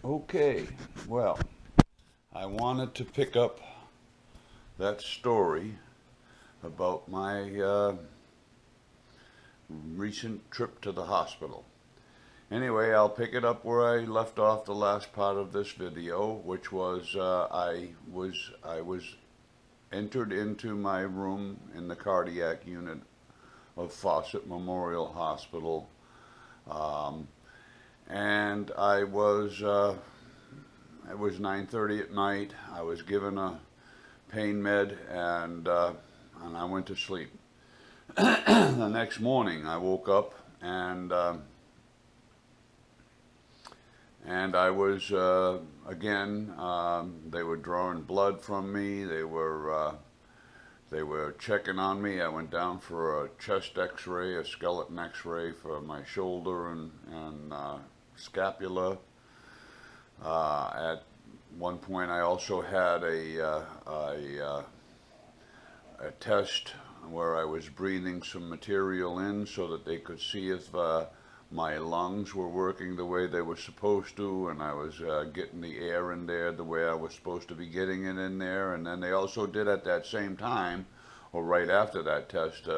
Okay, well, I wanted to pick up that story about my recent trip to the hospital. Anyway, I'll pick it up where I left off the last part of this video, which was I was entered into my room in the cardiac unit of Fawcett Memorial Hospital, um, and it was 9:30 at night. I was given a pain med, and I went to sleep. The next morning, I woke up and I was again. They were drawing blood from me. They were checking on me. I went down for a chest X-ray, a skeleton X-ray for my shoulder and scapula. At one point, I also had a test where I was breathing some material in so that they could see if my lungs were working the way they were supposed to, and I was getting the air in there the way I was supposed to be getting it in there. And then they also did at that same time, or right after that test,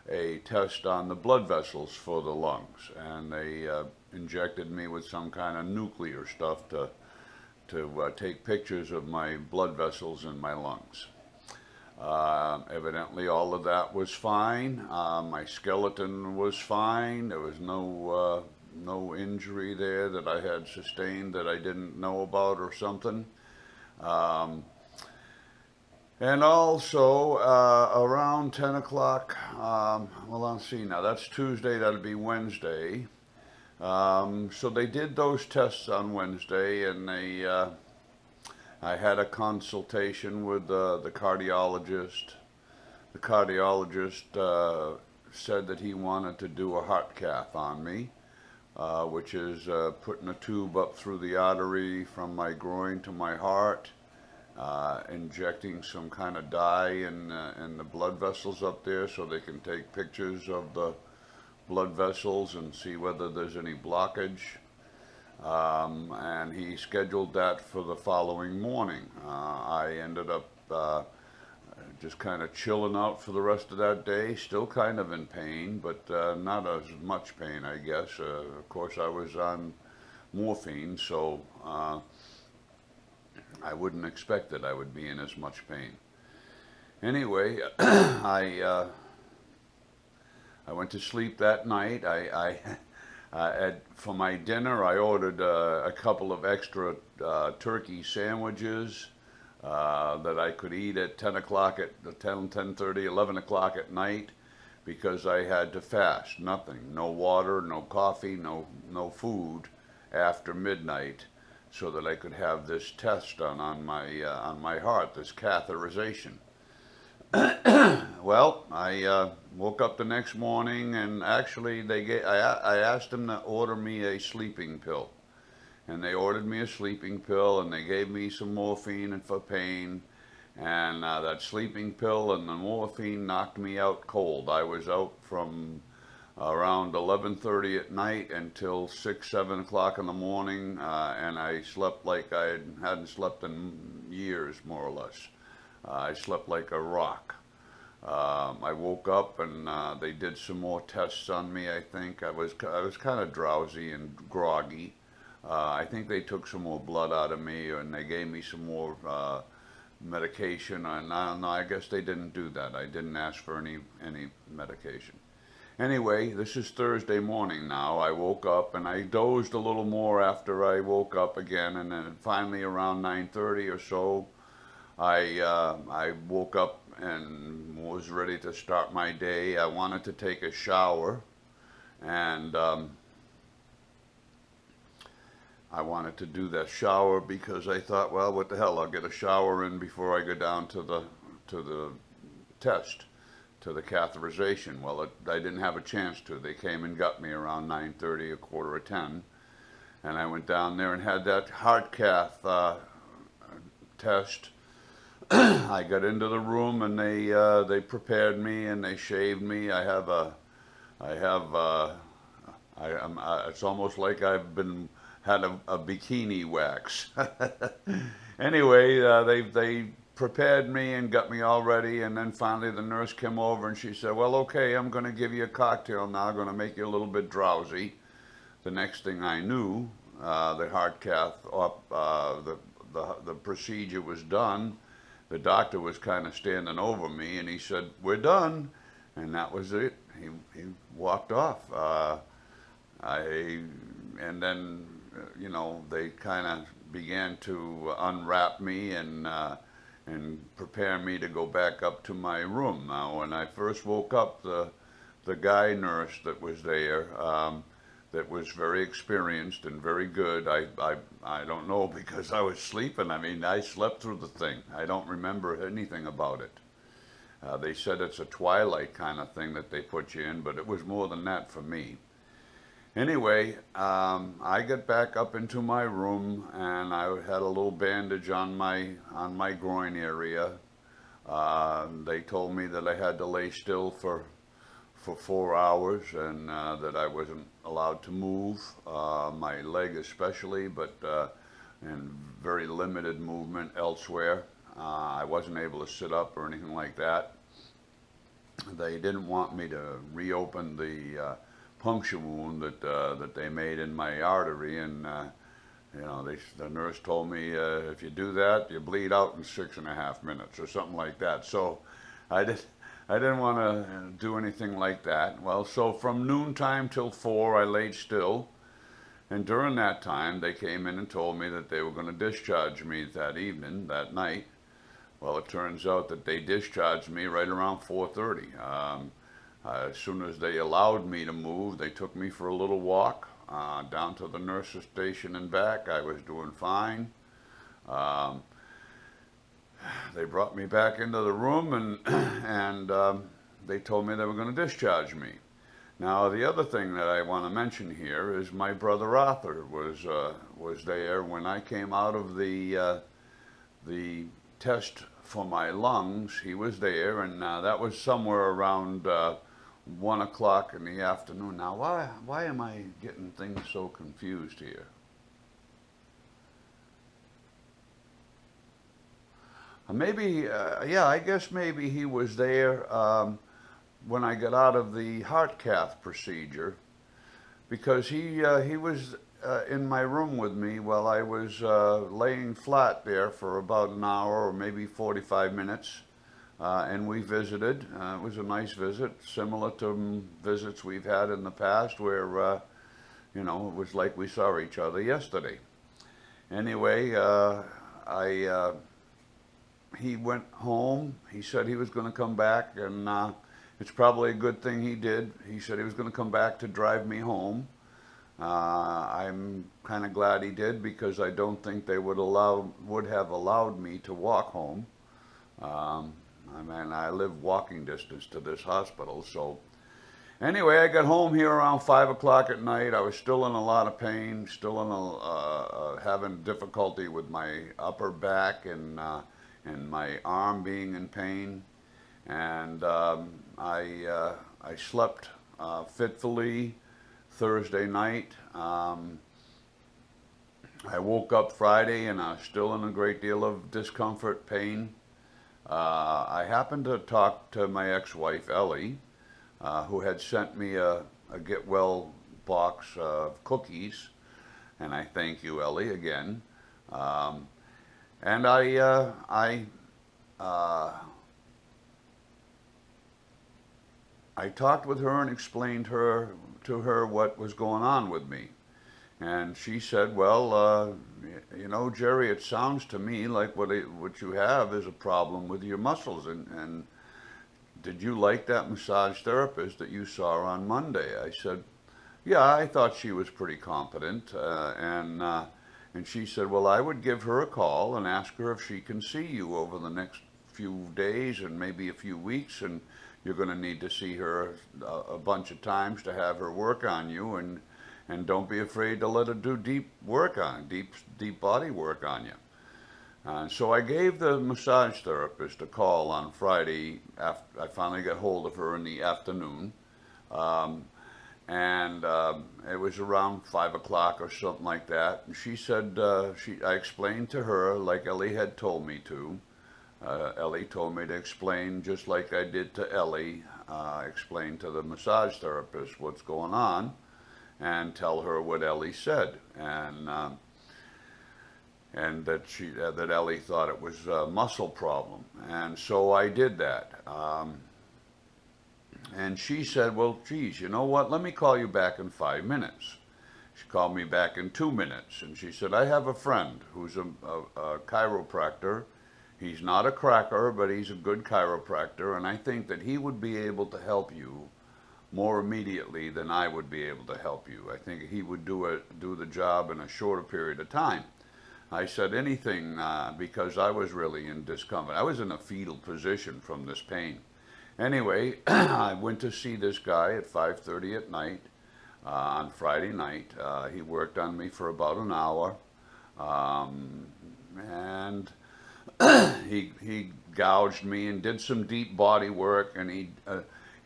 a test on the blood vessels for the lungs, and they injected me with some kind of nuclear stuff to take pictures of my blood vessels in my lungs. Evidently all of that was fine. My skeleton was fine. There was no injury there that I had sustained that I didn't know about or something. And also around 10 o'clock, well, let's see, now that's Tuesday, that'll be Wednesday. So they did those tests on Wednesday, and I had a consultation with the cardiologist. The cardiologist said that he wanted to do a heart cath on me, which is putting a tube up through the artery from my groin to my heart, injecting some kind of dye in the blood vessels up there so they can take pictures of the blood vessels and see whether there's any blockage. And he scheduled that for the following morning. I ended up just kind of chilling out for the rest of that day, still kind of in pain, but not as much pain, I guess. Of course, I was on morphine, so I wouldn't expect that I would be in as much pain. Anyway, I went to sleep that night. For my dinner, I ordered a couple of extra turkey sandwiches that I could eat at 10 o'clock at 10:30, 11 o'clock at night, because I had to fast. Nothing, no water, no coffee, no food after midnight, so that I could have this test done on my heart, this catheterization. Well, I woke up the next morning, and actually I asked them to order me a sleeping pill, and they ordered me a sleeping pill, and they gave me some morphine and for pain, and that sleeping pill and the morphine knocked me out cold. I was out from around 11:30 at night until 6, 7 o'clock in the morning, and I slept like I hadn't slept in years, more or less. I slept like a rock. I woke up, and they did some more tests on me. I think I was kind of drowsy and groggy. I think they took some more blood out of me, and they gave me some more medication. And I don't know, I guess they didn't do that. I didn't ask for any medication. Anyway, this is Thursday morning now. I woke up, and I dozed a little more after I woke up again, and then finally around 9:30 or so, I woke up and was ready to start my day. I wanted to take a shower, and I wanted to do that shower because I thought, well, what the hell, I'll get a shower in before I go down to the test, to the catheterization. Well, I didn't have a chance to. They came and got me around 9:30, a quarter of 10, and I went down there and had that heart cath test. I got into the room, and they prepared me, and they shaved me. I have It's almost like I've had a bikini wax. Anyway, they prepared me and got me all ready, and then finally the nurse came over and she said, "Well, okay, I'm going to give you a cocktail now. I'm going to make you a little bit drowsy." The next thing I knew, the heart cath up, the procedure was done. The doctor was kind of standing over me, and he said, "We're done," and that was it. He walked off. And then, you know, they kind of began to unwrap me and prepare me to go back up to my room. Now, when I first woke up, the guy nurse that was there, that was very experienced and very good. I don't know, because I was sleeping. I mean, I slept through the thing. I don't remember anything about it. They said it's a twilight kind of thing that they put you in, but it was more than that for me. Anyway, I got back up into my room, and I had a little bandage on my groin area. They told me that I had to lay still for 4 hours, and that I wasn't allowed to move, my leg especially, but and very limited movement elsewhere. I wasn't able to sit up or anything like that. They didn't want me to reopen the puncture wound that they made in my artery, and you know, the nurse told me, if you do that, you bleed out in 6.5 minutes or something like that. So I didn't want to do anything like that. Well, so from noontime till 4, I laid still, and during that time, they came in and told me that they were going to discharge me that night. Well, it turns out that they discharged me right around 4:30. As soon as they allowed me to move, they took me for a little walk down to the nurse's station and back. I was doing fine. They brought me back into the room, and they told me they were going to discharge me. Now, the other thing that I want to mention here is my brother Arthur was there when I came out of the test for my lungs. He was there, and that was somewhere around 1 o'clock in the afternoon. Now, why am I getting things so confused here? Maybe, yeah, I guess maybe he was there when I got out of the heart cath procedure, because he was in my room with me while I was laying flat there for about an hour or maybe 45 minutes. And we visited. It was a nice visit, similar to visits we've had in the past where, you know, it was like we saw each other yesterday. Anyway, he went home. He said he was going to come back, and it's probably a good thing he did. He said he was going to come back to drive me home. I'm kind of glad he did, because I don't think they would have allowed me to walk home. I mean, I live walking distance to this hospital. So anyway, I got home here around 5 o'clock at night. I was still in a lot of pain, still in having difficulty with my upper back and my arm being in pain. And I slept fitfully Thursday night. I woke up Friday, and I was still in a great deal of discomfort, pain. I happened to talk to my ex-wife, Ellie, who had sent me a get well box of cookies, and I thank you, Ellie, again. And I talked with her and explained to her what was going on with me. And she said, "Well, you know, Jerry, it sounds to me like what you have is a problem with your muscles. And did you like that massage therapist that you saw on Monday?" I said, "Yeah, I thought she was pretty competent." And she said, "Well, I would give her a call and ask her if she can see you over the next few days and maybe a few weeks, and you're going to need to see her a bunch of times to have her work on you, and don't be afraid to let her do deep body work on you." So I gave the massage therapist a call on Friday after I finally got hold of her in the afternoon. and it was around 5 o'clock or something like that. And she said, I explained to her like Ellie had told me to. Ellie told me to explain just like I did to Ellie, explain to the massage therapist what's going on, and tell her what Ellie said, and that Ellie thought it was a muscle problem, and so I did that. And she said, well, geez, you know what? Let me call you back in 5 minutes. She called me back in 2 minutes, and she said, I have a friend who's a chiropractor. He's not a cracker, but he's a good chiropractor, and I think that he would be able to help you more immediately than I would be able to help you. I think he would do the job in a shorter period of time. I said anything because I was really in discomfort. I was in a fetal position from this pain. Anyway, I went to see this guy at 5:30 at night on Friday night. He worked on me for about an hour, and he gouged me and did some deep body work, and he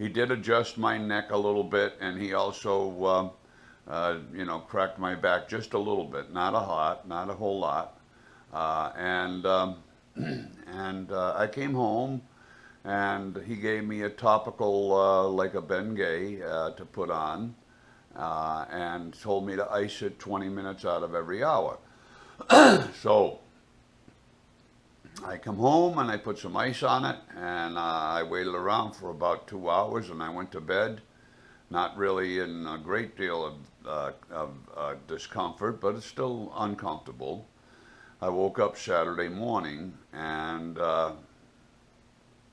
did adjust my neck a little bit, and he also cracked my back just a little bit, not a whole lot, and I came home. And he gave me a topical, like a Bengay, to put on, and told me to ice it 20 minutes out of every hour. So I come home and I put some ice on it, and I waited around for about 2 hours, and I went to bed, not really in a great deal of discomfort, but it's still uncomfortable. I woke up Saturday morning, and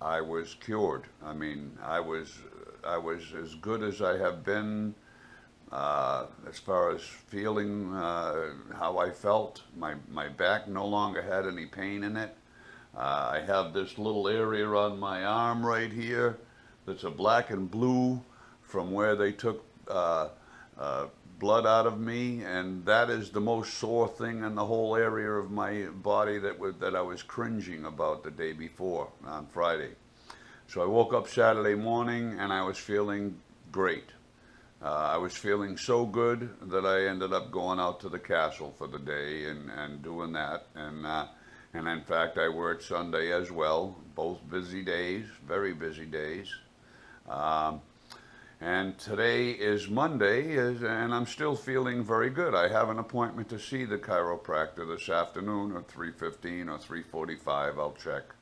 I was cured. I mean, I was as good as I have been as far as feeling how I felt. My back no longer had any pain in it. I have this little area on my arm right here that's a black and blue from where they took blood out of me, and that is the most sore thing in the whole area of my body that I was cringing about the day before on Friday. So I woke up Saturday morning and I was feeling great. I was feeling so good that I ended up going out to the castle for the day and doing that, and in fact I worked Sunday as well. Both busy days, very busy days. And today is Monday, and I'm still feeling very good. I have an appointment to see the chiropractor this afternoon at 3:15 or 3:45. I'll check.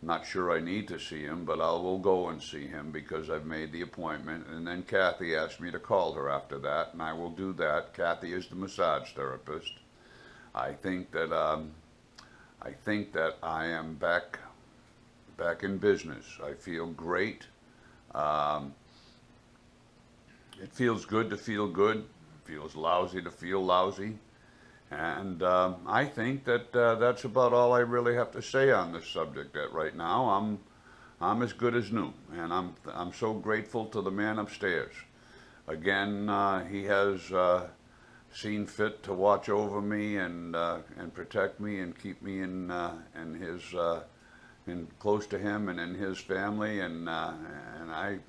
Not sure I need to see him, but I will go and see him because I've made the appointment. And then Kathy asked me to call her after that, and I will do that. Kathy is the massage therapist. I think that I am back in business. I feel great. It feels good to feel good. It feels lousy to feel lousy. And I think that that's about all I really have to say on this subject right now. I'm as good as new, and I'm so grateful to the man upstairs. Again, he has seen fit to watch over me and protect me and keep me in close to him and in his family, and I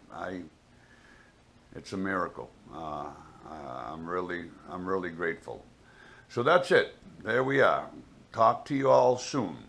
it's a miracle. I'm really grateful. So that's it. There we are. Talk to you all soon.